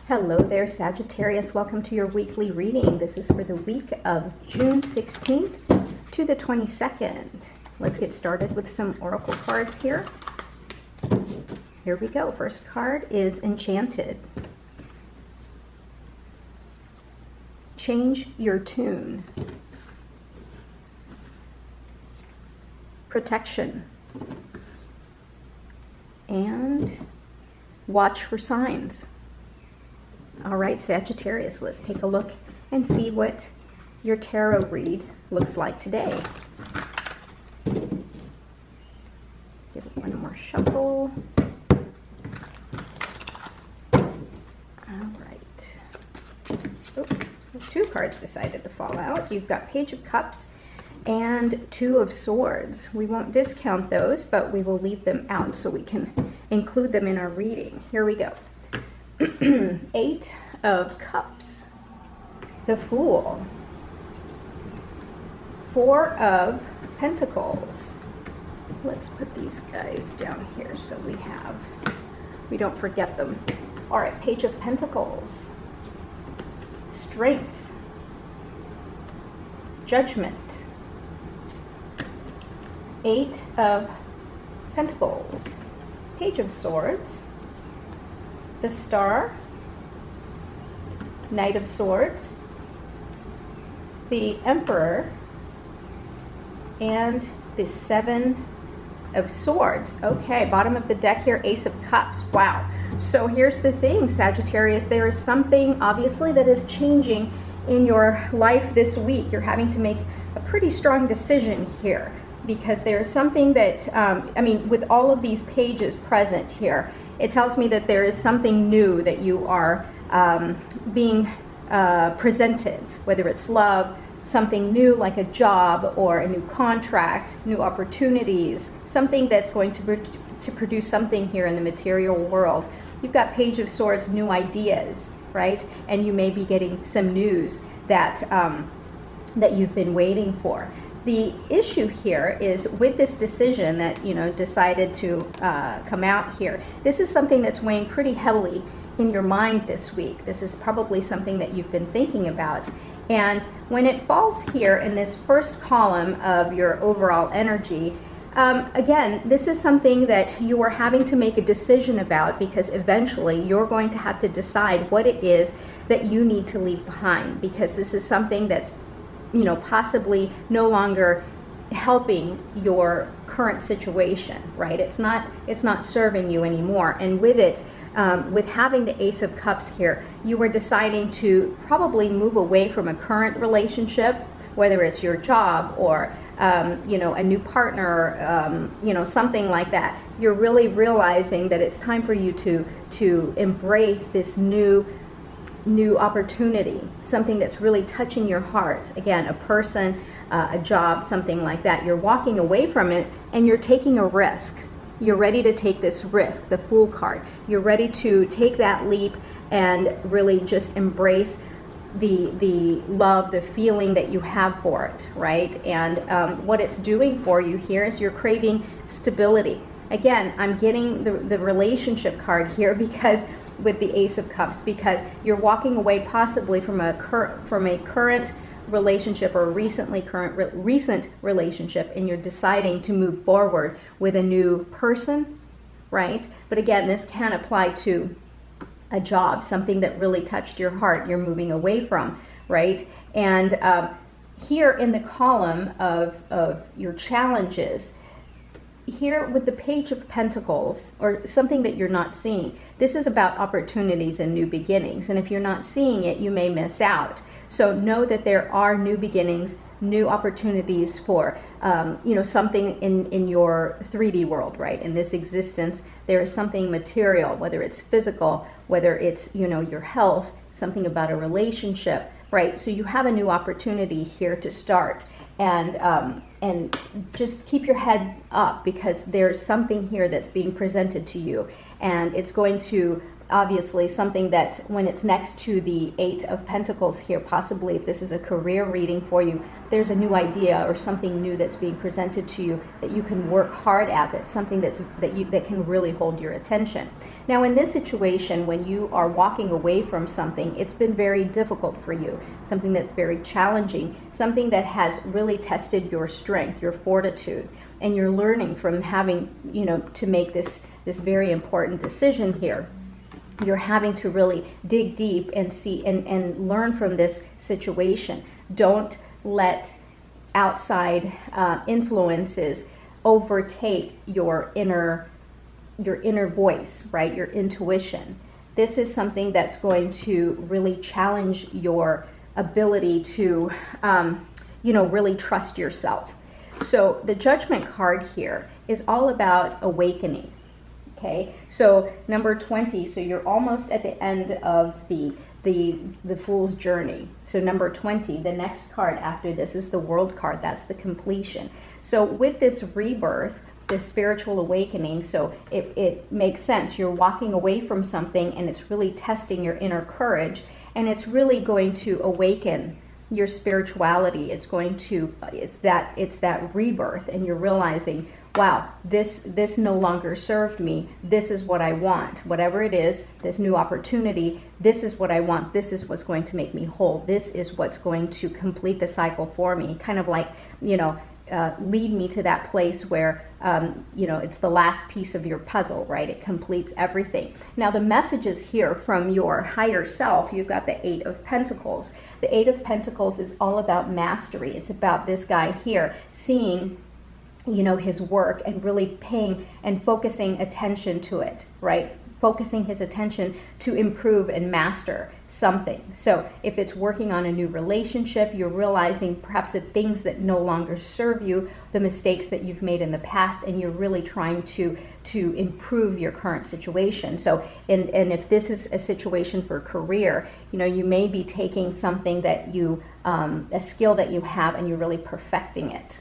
Hello there, Sagittarius. Welcome to your weekly reading. This is for the week of June 16th to the 22nd. Let's get started with some oracle cards here. Here we go. First card is Enchanted. Change your tune. Protection. And watch for signs. All right, Sagittarius, let's take a look and see what your tarot read looks like today. Give it one more shuffle. All right. Oh, two cards decided to fall out. You've got Page of Cups and Two of Swords. We won't discount those, but we will leave them out so we can include them in our reading. Here we go. Eight of Cups, the Fool, Four of Pentacles. Let's put these guys down here so we don't forget them. All right, Page of Pentacles, Strength, Judgment, Eight of Pentacles, Page of Swords, the Star, Knight of Swords, the Emperor, and the Seven of Swords. Okay, bottom of the deck here, Ace of Cups. Wow. So here's the thing, Sagittarius. There is something, obviously, that is changing in your life this week. You're having to make a pretty strong decision here because there's something that, with all of these pages present here, it tells me that there is something new that you are being presented, whether it's love, something new like a job or a new contract, new opportunities, something that's going to produce something here in the material world. You've got Page of Swords, new ideas, right? And you may be getting some news that that you've been waiting for. The issue here is with this decision that, decided to come out here, this is something that's weighing pretty heavily in your mind this week. This is probably something that you've been thinking about. And when it falls here in this first column of your overall energy, again, this is something that you are having to make a decision about because eventually you're going to have to decide what it is that you need to leave behind, because this is something that's possibly no longer helping your current situation, right? It's not serving you anymore. And with it, with having the Ace of Cups here, you were deciding to probably move away from a current relationship, whether it's your job or a new partner, something like that. You're really realizing that it's time for you to embrace this new opportunity, something that's really touching your heart. Again, a person, a job, something like that. You're walking away from it and you're taking a risk. You're ready to take this risk, the Fool card. You're ready to take that leap and really just embrace the love, the feeling that you have for it, right? And what it's doing for you here is you're craving stability. Again, I'm getting the relationship card here because with the Ace of Cups, because you're walking away possibly from a current relationship or recent relationship, and you're deciding to move forward with a new person, right? But again, this can apply to a job, something that really touched your heart, you're moving away from, right? And here in the column of your challenges, here with the Page of Pentacles, or something that you're not seeing, this is about opportunities and new beginnings. And if you're not seeing it, you may miss out. So know that there are new beginnings, new opportunities for, something in your 3D world, right? In this existence, there is something material, whether it's physical, whether it's, your health, something about a relationship, right? So you have a new opportunity here to start. And just keep your head up because there's something here that's being presented to you, and it's going to obviously something that when it's next to the 8 of Pentacles here, possibly if this is a career reading for you, there's a new idea or something new that's being presented to you that you can work hard at, that's something that can really hold your attention. Now in this situation, when you are walking away from something, it's been very difficult for you, something that's very challenging, something that has really tested your strength, your fortitude, and you're learning from having, to make this very important decision here. You're having to really dig deep and see and learn from this situation. Don't let outside influences overtake your inner voice, right? Your intuition. This is something that's going to really challenge your ability to, really trust yourself. So the Judgment card here is all about awakening. Okay, so number 20, so you're almost at the end of the Fool's journey. So number 20, the next card after this is the World card. That's the completion. So with this rebirth, this spiritual awakening, so it makes sense. You're walking away from something and it's really testing your inner courage, and it's really going to awaken your spirituality. It's that rebirth, and you're realizing, wow, this no longer served me. This is what I want. Whatever it is, this new opportunity, this is what I want. This is what's going to make me whole. This is what's going to complete the cycle for me. Kind of like, lead me to that place where, it's the last piece of your puzzle, right? It completes everything. Now, the messages here from your higher self, you've got the 8 of Pentacles. The 8 of Pentacles is all about mastery. It's about this guy here seeing his work and really paying and focusing attention to it, right? Focusing his attention to improve and master something. So if it's working on a new relationship, you're realizing perhaps the things that no longer serve you, the mistakes that you've made in the past, and you're really trying to improve your current situation. So, and if this is a situation for career, you may be taking something that a skill that you have, and you're really perfecting it.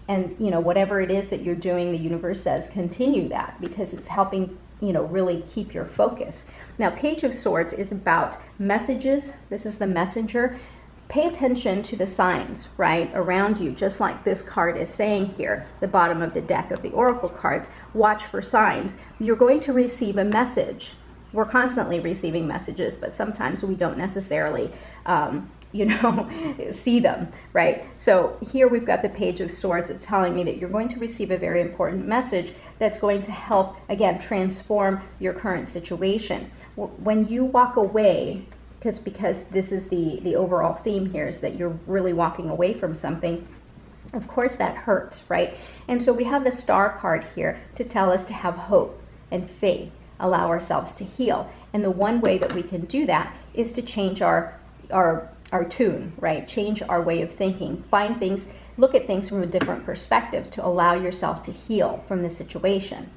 And, whatever it is that you're doing, the universe says, continue that, because it's helping, really keep your focus. Now, Page of Swords is about messages. This is the messenger. Pay attention to the signs, right, around you, just like this card is saying here, the bottom of the deck of the Oracle cards. Watch for signs. You're going to receive a message. We're constantly receiving messages, but sometimes we don't necessarily see them, right? So here we've got the Page of Swords. It's telling me that you're going to receive a very important message that's going to help, again, transform your current situation. When you walk away, because this is the overall theme here, is that you're really walking away from something, of course that hurts, right? And so we have the Star card here to tell us to have hope and faith, allow ourselves to heal. And the one way that we can do that is to change our tune, right? Change our way of thinking. Find things, look at things from a different perspective to allow yourself to heal from the situation.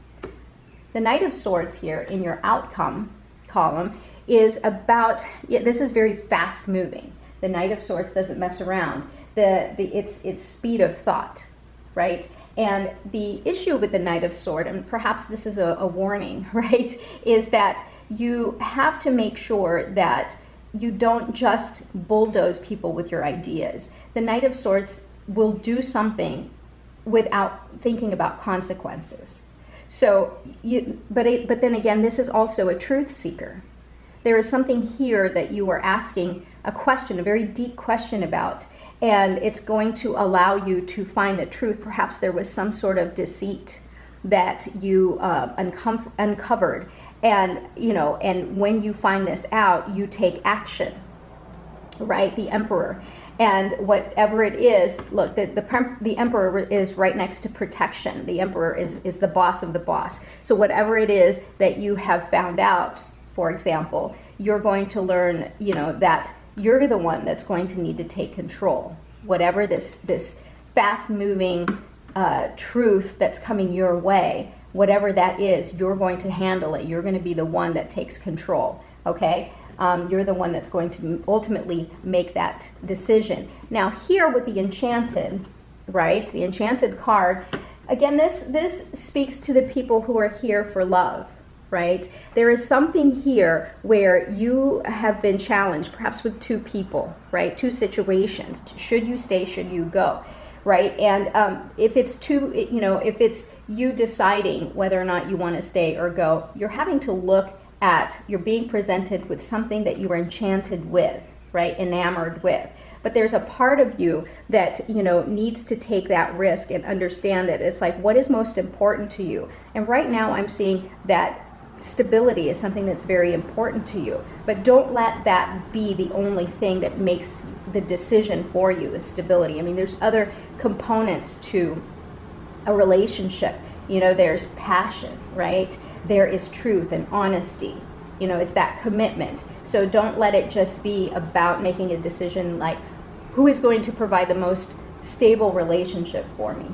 The Knight of Swords here in your outcome column is about, this is very fast moving. The Knight of Swords doesn't mess around. It's speed of thought, right? And the issue with the Knight of Swords, and perhaps this is a warning, right, is that you have to make sure that you don't just bulldoze people with your ideas. The Knight of Swords will do something without thinking about consequences. So, but then again, this is also a truth seeker. There is something here that you are asking a question, a very deep question about, and it's going to allow you to find the truth. Perhaps there was some sort of deceit that you uncovered. And, and when you find this out, you take action, right? The Emperor. And whatever it is, look, the Emperor is right next to protection. The Emperor is the boss of the boss. So whatever it is that you have found out, for example, you're going to learn, that you're the one that's going to need to take control. Whatever this fast-moving truth that's coming your way, whatever that is, you're going to handle it. You're going to be the one that takes control, okay? You're the one that's going to ultimately make that decision. Now here with the Enchanted, right? The Enchanted card, again, this speaks to the people who are here for love, right? There is something here where you have been challenged, perhaps with two people, right? Two situations. Should you stay? Should you go? Right? And if it's if it's you deciding whether or not you want to stay or go, you're having to look at, you're being presented with something that you are enchanted with, right? Enamored with. But there's a part of you that, needs to take that risk and understand that it's like, what is most important to you? And right now I'm seeing that stability is something that's very important to you. But don't let that be the only thing that makes the decision for you, is stability. I mean, there's other components to a relationship. There's passion, right? There is truth and honesty. It's that commitment. So don't let it just be about making a decision like, who is going to provide the most stable relationship for me?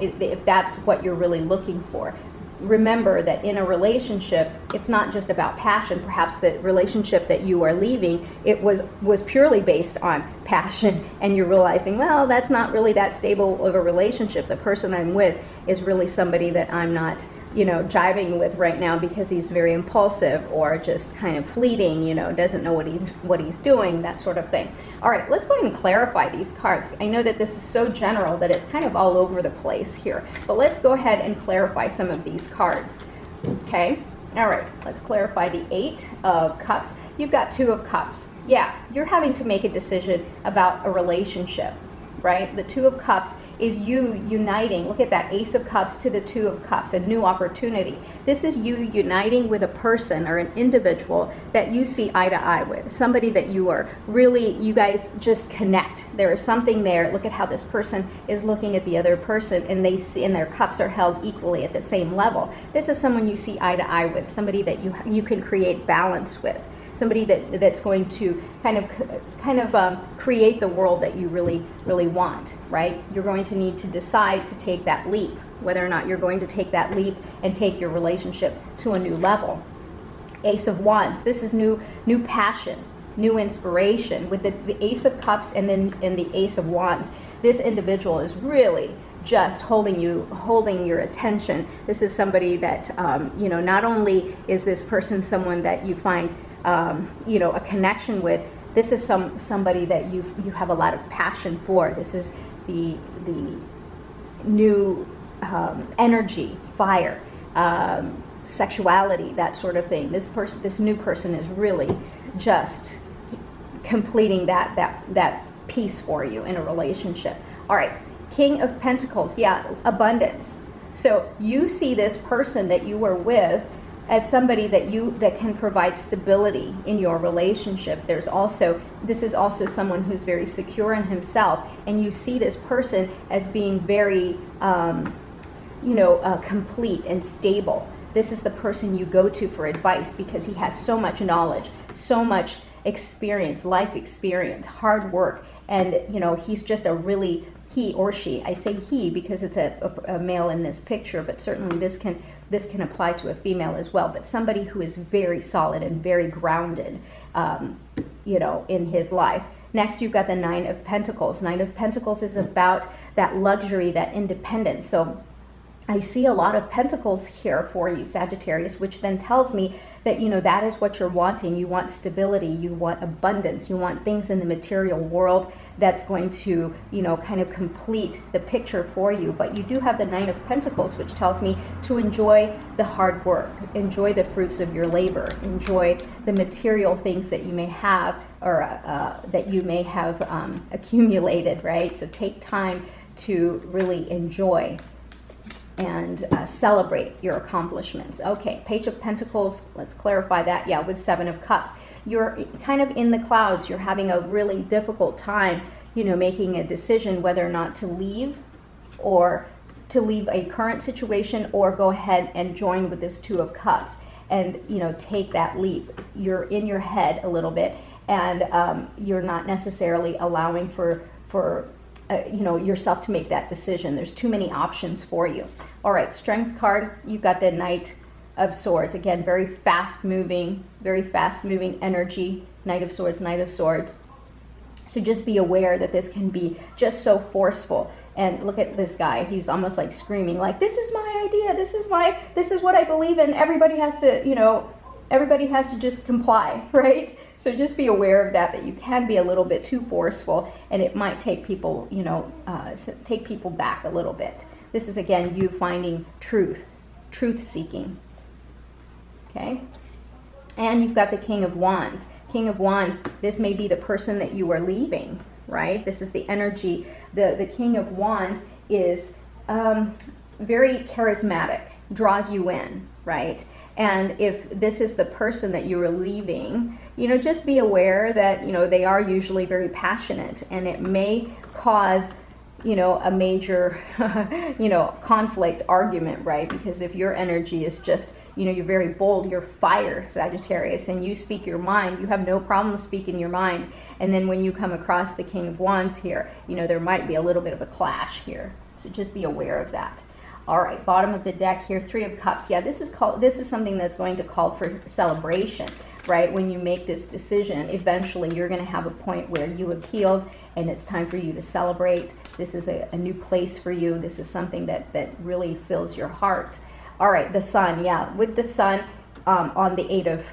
If that's what you're really looking for. Remember that in a relationship, it's not just about passion. Perhaps the relationship that you are leaving, it was purely based on passion, and you're realizing, well, that's not really that stable of a relationship. The person I'm with is really somebody that I'm not, jiving with right now, because he's very impulsive or just kind of fleeting, doesn't know what he's doing, that sort of thing. All right, let's go ahead and clarify these cards. I know that this is so general that it's kind of all over the place here, but let's go ahead and clarify some of these cards. Okay, all right, let's clarify the 8 of Cups. You've got 2 of Cups. Yeah, you're having to make a decision about a relationship, right? The 2 of Cups is you uniting. Look at that Ace of Cups to the 2 of Cups, a new opportunity. This is you uniting with a person or an individual that you see eye to eye with, somebody that you guys just connect. There is something there. Look at how this person is looking at the other person, and they see, and their cups are held equally at the same level. This is someone you see eye to eye with, somebody that you can create balance with. Somebody that's going to kind of create the world that you really, really want, right? You're going to need to decide to take that leap, whether or not you're going to take that leap and take your relationship to a new level. Ace of Wands, this is new passion, new inspiration. With the Ace of Cups and the Ace of Wands, this individual is really just holding your attention. This is somebody that, not only is this person someone that you find a connection with, this is somebody that you have a lot of passion for. This is the new energy, fire, sexuality, that sort of thing. This new person is really just completing that piece for you in a relationship. All right, King of Pentacles, yeah, abundance. So you see this person that you were with as somebody that can provide stability in your relationship. This is also someone who's very secure in himself, and you see this person as being very complete and stable. This is the person you go to for advice because he has so much knowledge, so much experience, life experience, hard work, and he's just he or she, I say he because it's a male in this picture, but certainly this can apply to a female as well, but somebody who is very solid and very grounded, in his life. Next, you've got the 9 of Pentacles. 9 of Pentacles is about that luxury, that independence. So I see a lot of pentacles here for you, Sagittarius, which then tells me that, that is what you're wanting. You want stability, you want abundance, you want things in the material world that's going to, kind of complete the picture for you. But you do have the 9 of Pentacles, which tells me to enjoy the hard work, enjoy the fruits of your labor, enjoy the material things that you may have or that you may have accumulated, right? So take time to really enjoy and celebrate your accomplishments. Okay, Page of Pentacles, let's clarify that. Yeah, with 7 of Cups. You're kind of in the clouds. You're having a really difficult time, making a decision whether or not to leave or to leave a current situation or go ahead and join with this 2 of Cups and, take that leap. You're in your head a little bit, and you're not necessarily allowing for yourself to make that decision. There's too many options for you. All right, Strength card, you've got the Knight of Swords. Again, very fast moving energy. Knight of Swords, Knight of Swords. So just be aware that this can be just so forceful. And look at this guy. He's almost like screaming, like, this is my idea. This is what I believe in. Everybody has to just comply, right? So just be aware of that you can be a little bit too forceful, and it might take people, take people back a little bit. This is, again, you finding truth seeking. Okay? And you've got the King of Wands. King of Wands, this may be the person that you are leaving, right? This is the energy. The King of Wands is very charismatic, draws you in, right? And if this is the person that you are leaving, just be aware that, they are usually very passionate, and it may cause, a major, conflict, argument, right? Because if your energy is just, you're very bold, you're fire, Sagittarius, and you speak your mind, you have no problem speaking your mind. And then when you come across the King of Wands here, there might be a little bit of a clash here. So just be aware of that. All right, bottom of the deck here, Three of Cups. Yeah, this is something that's going to call for celebration, right? When you make this decision, eventually you're going to have a point where you have healed, and it's time for you to celebrate. This is a new place for you. This is something that really fills your heart. All right, the Sun. Yeah, with the Sun on the Eight of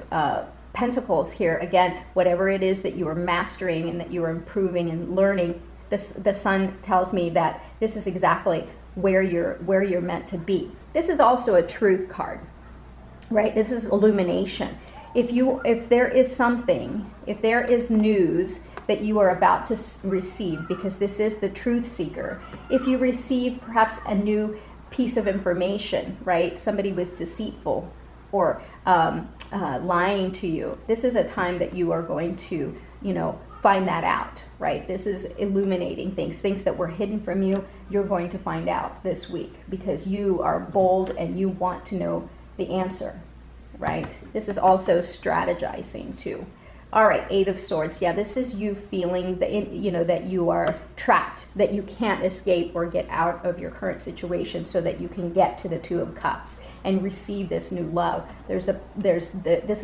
Pentacles here, again, whatever it is that you are mastering and that you are improving and learning, the Sun tells me that this is exactly where you're meant to be. This is also a truth card, right? This is illumination. If there is news that you are about to receive, because this is the truth seeker, if you receive perhaps a new piece of information, right? Somebody was deceitful or lying to you. This is a time that you are going to, find that out, right? This is illuminating things that were hidden from you. You're going to find out this week because you are bold and you want to know the answer, right? This is also strategizing too. All right, Eight of Swords. Yeah, this is you feeling that you are trapped, that you can't escape or get out of your current situation, so that you can get to the Two of Cups and receive this new love. This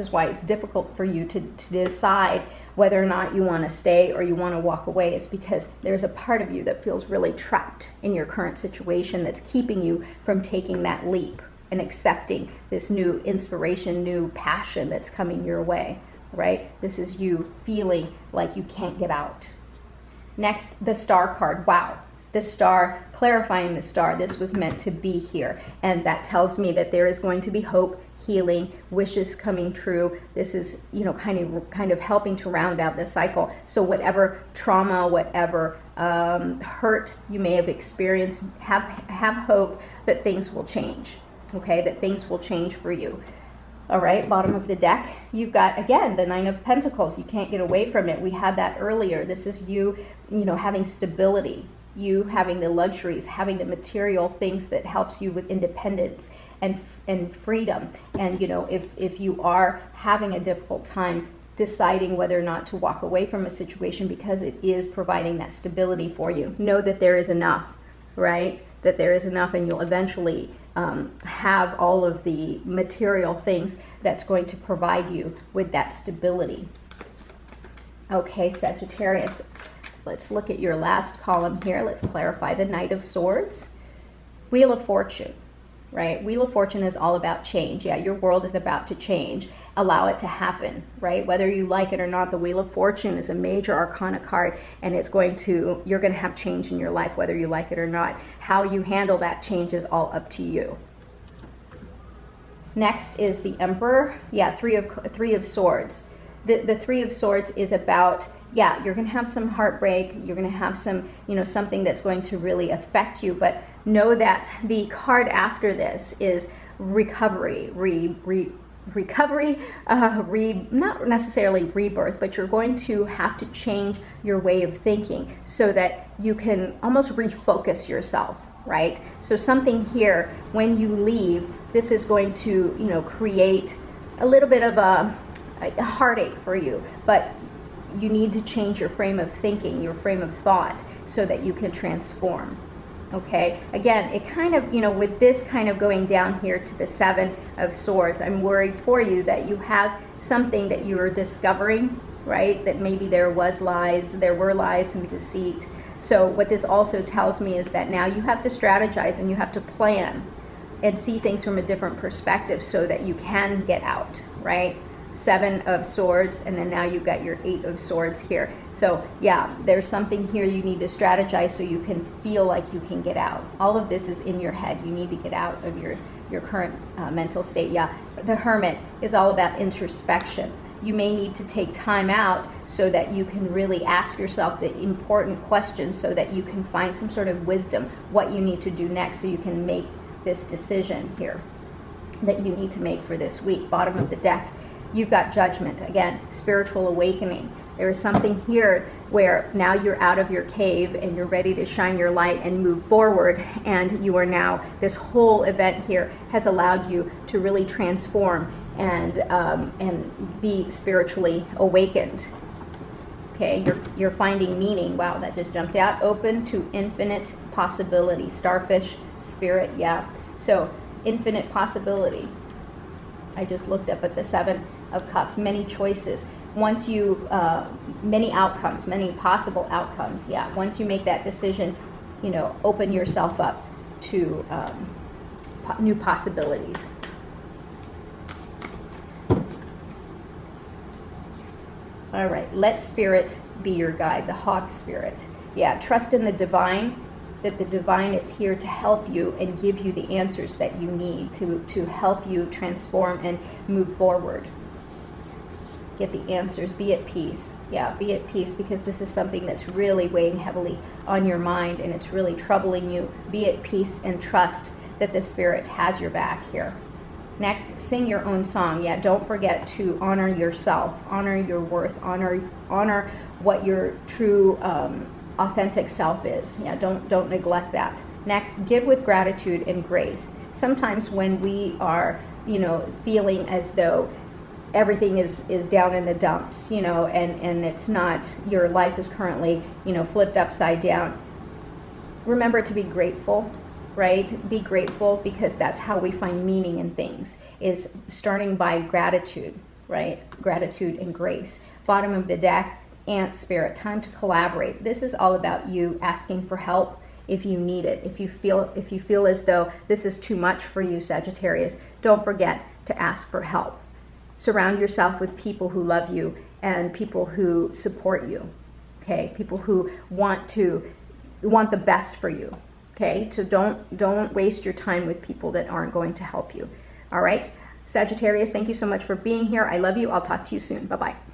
is why it's difficult for you to decide whether or not you want to stay or you want to walk away. Is because there's a part of you that feels really trapped in your current situation that's keeping you from taking that leap and accepting this new inspiration, new passion that's coming your way. Right? This is you feeling like you can't get out. Next, the Star card. Wow. The Star, clarifying the Star. This was meant to be here. And that tells me that there is going to be hope, healing, wishes coming true. This is, kind of helping to round out the cycle. So whatever trauma, whatever hurt you may have experienced, have hope that things will change. Okay? That things will change for you. All right, bottom of the deck, you've got, again, the Nine of Pentacles. You can't get away from it. We had that earlier. This is you, having stability, you having the luxuries, having the material things that helps you with independence and freedom. And, if you are having a difficult time deciding whether or not to walk away from a situation because it is providing that stability for you, know that there is enough, right? That there is enough, and you'll eventually have all of the material things that's going to provide you with that stability. Okay, Sagittarius, let's look at your last column here. Let's clarify the Knight of Swords. Wheel of Fortune, right? Wheel of Fortune is all about change. Yeah, your world is about to change. Allow it to happen, right? Whether you like it or not, the Wheel of Fortune is a major arcana card, and you're going to have change in your life, whether you like it or not. How you handle that change is all up to you. Next is the Emperor. Yeah, Three of Swords. The Three of Swords is about, yeah, you're going to have some heartbreak. You're going to have some, something that's going to really affect you. But know that the card after this is recovery, not necessarily rebirth, but you're going to have to change your way of thinking so that you can almost refocus yourself, right? So something here, when you leave, this is going to, create a little bit of a heartache for you, but you need to change your frame of thinking, your frame of thought, so that you can transform. Okay, again, it kind of, with this kind of going down here to the Seven of Swords, I'm worried for you that you have something that you are discovering, right? That maybe there were lies, some deceit. So what this also tells me is that now you have to strategize and you have to plan and see things from a different perspective so that you can get out, right? 7 of Swords, and then now you've got your 8 of Swords here. So yeah, there's something here you need to strategize so you can feel like you can get out. All of this is in your head. You need to get out of your current mental state. Yeah, the Hermit is all about introspection. You may need to take time out so that you can really ask yourself the important questions so that you can find some sort of wisdom, what you need to do next so you can make this decision here that you need to make for this week. Bottom of the deck, you've got Judgment. Again, spiritual awakening. There is something here where now you're out of your cave and you're ready to shine your light and move forward, and you are now, this whole event here has allowed you to really transform and be spiritually awakened. Okay, you're finding meaning. Wow, that just jumped out. Open to infinite possibility. Starfish, Spirit, yeah. So infinite possibility. I just looked up at the 7 of Cups. Many choices. Once you, many outcomes, many possible outcomes. Yeah. Once you make that decision, you know, open yourself up to new possibilities. All right, let Spirit be your guide, the Hawk Spirit. Yeah, trust in the divine, that the divine is here to help you and give you the answers that you need to help you transform and move forward. Get the answers, be at peace. Yeah, be at peace, because this is something that's really weighing heavily on your mind and it's really troubling you. Be at peace and trust that the Spirit has your back here. Next, sing your own song. Yeah, don't forget to honor yourself, honor your worth, honor what your true authentic self is. Yeah, don't neglect that. Next, give with gratitude and grace. Sometimes when we are, you know, feeling as though everything is down in the dumps, you know, and it's not, your life is currently, you know, flipped upside down. Remember to be grateful. Right? Be grateful, because that's how we find meaning in things, is starting by gratitude, right? Gratitude and grace. Bottom of the deck, Ant Spirit, time to collaborate. This is all about you asking for help if you need it. If you feel as though this is too much for you, Sagittarius, don't forget to ask for help. Surround yourself with people who love you and people who support you. Okay? People who want the best for you. Okay, so don't waste your time with people that aren't going to help you. All right, Sagittarius, thank you so much for being here. I love you. I'll talk to you soon. Bye-bye.